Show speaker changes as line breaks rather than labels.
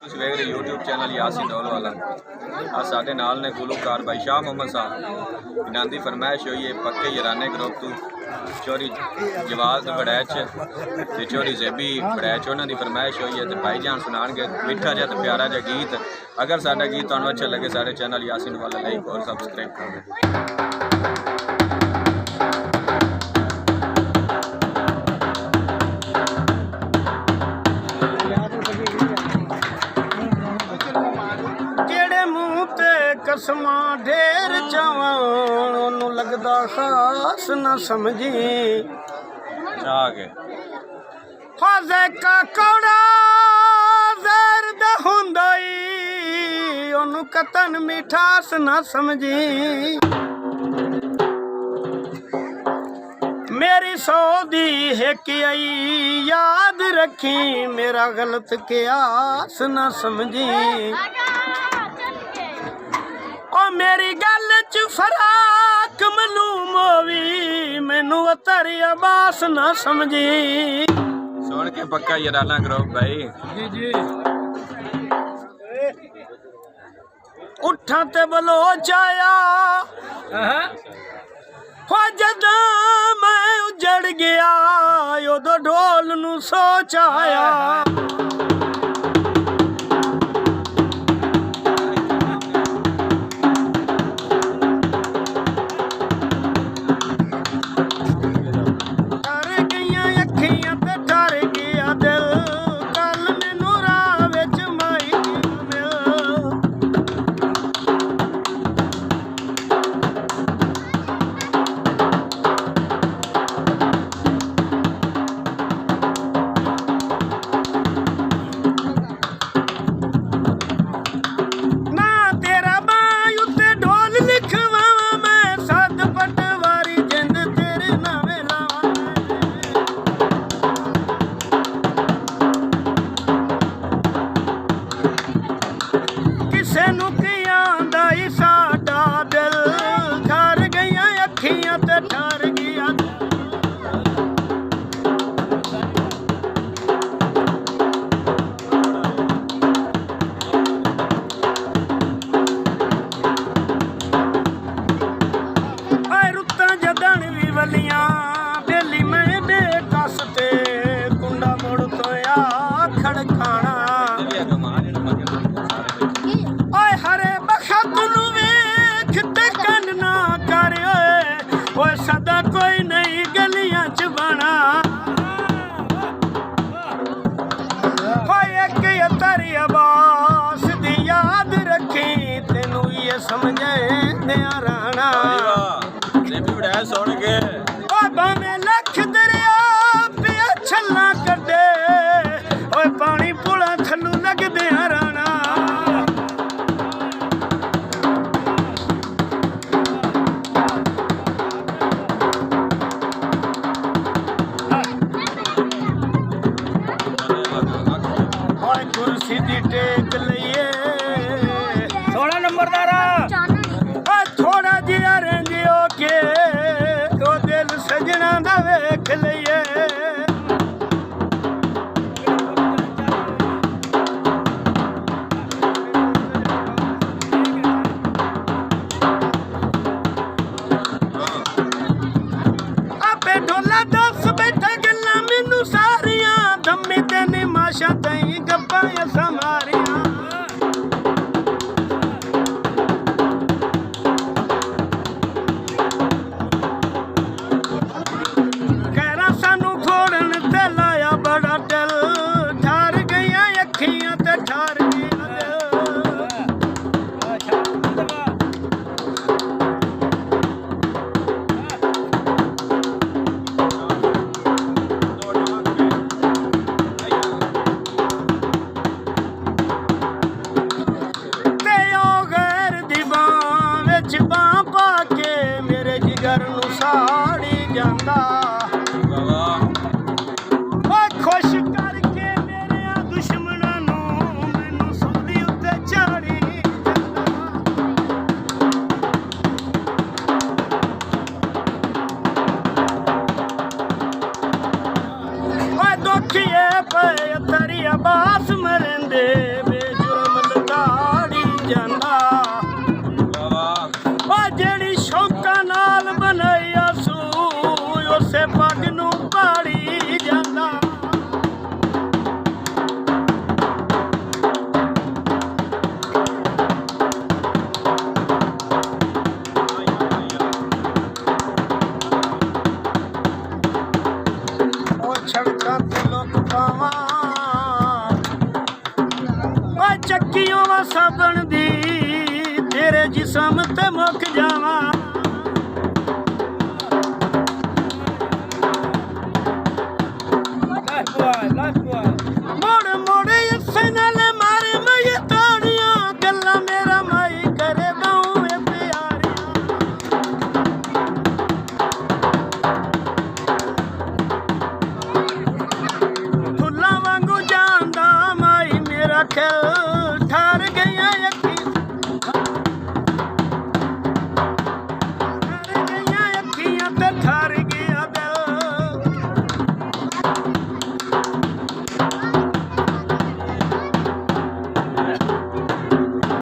ਤੁਸੀਂ ਵੇਖ ਰਹੇ YouTube ਚੈਨਲ यासीन ढोल वाला। आ साडे नाल ने गुलूकार भाई शाह मोहम्मद साहब। इन्हां दी फरमाइश हुई है पक्के यराने ग्रुप तू चोरी जवाज बड़ैच ते चोरी जेबी बड़ैच उन्हां दी फरमाइश हुई है ते भाईजान सुनाणगे मिठा जिहा ते प्यारा जिहा गीत। अगर साडा गीत तुहानूं अच्छा लगे साडे चैनल यासीन वाला लाइक और सबसक्राइब कर दें।
कसमा ढेर चावण लगदा खास न समझी फाजे का कौड़ा जहर दा हुंदा ई ओनू कतन मिठास न समझी मेरी सौ दी हिक आई याद रखी मेरा गलत कियास न समझी मेरी गल च फराक मलूम होवी मैनू अतर अबास ना समझी।
सुन के पक्का यराना ग्रुप भाई
जी जी उठा ते बलोच आया हो जदा मैं उजड़ गया उदो ढोल नू सोच आया सदा कोई नहीं गलियां च बना एक अतर अबास दी याद रखी तेनू ये समझे राणा
सुन के
भावें लख दरिया पिया छल्ला कड्डे पानी पुला थल्लू लगदे राणा कुर्सी दी टेक लइए 16 नंबरदारा थोड़ा जिहा रेंजियो के तो दिल सजना दा वेख लइए आपे ढोला दस बैठा गल्ला मैनू सारियां धम्मी ते निमाशा तई गप्पां समारियां कहरा सानू खोड़न ते लाया बड़ा दिल ठार गईयां अखियां ते ठार साड़ी जाता खुश करके मेरे दुश्मनों मैनू सूली उत्ते चाड़ी दुखिए पे तरी अबास मरेंदे ਚੱਕੀਓ ਵਾ ਸਾਬਣ ਦੀ ਤੇਰੇ ਜਿਸਮ ਤੇ ਮੁੱਕ ਜਾਵਾਂ ਮੋੜ ਮੋੜ ਇਸੇ ਨਾਲ ਮਾਰੇ ਮੈਂ ਤਾੜੀਆਂ ਗੱਲਾਂ ਮੇਰਾ ਮਾਈ ਕਰੇ ਗਾਉਂ ਏ ਪਿਆਰੀਆਂ ਫੁੱਲਾਂ ਵਾਂਗੂ ਜਾਂਦਾ ਮਾਈ ਮੇਰਾ ਖਿਲ ਠਾਰ ਗਈ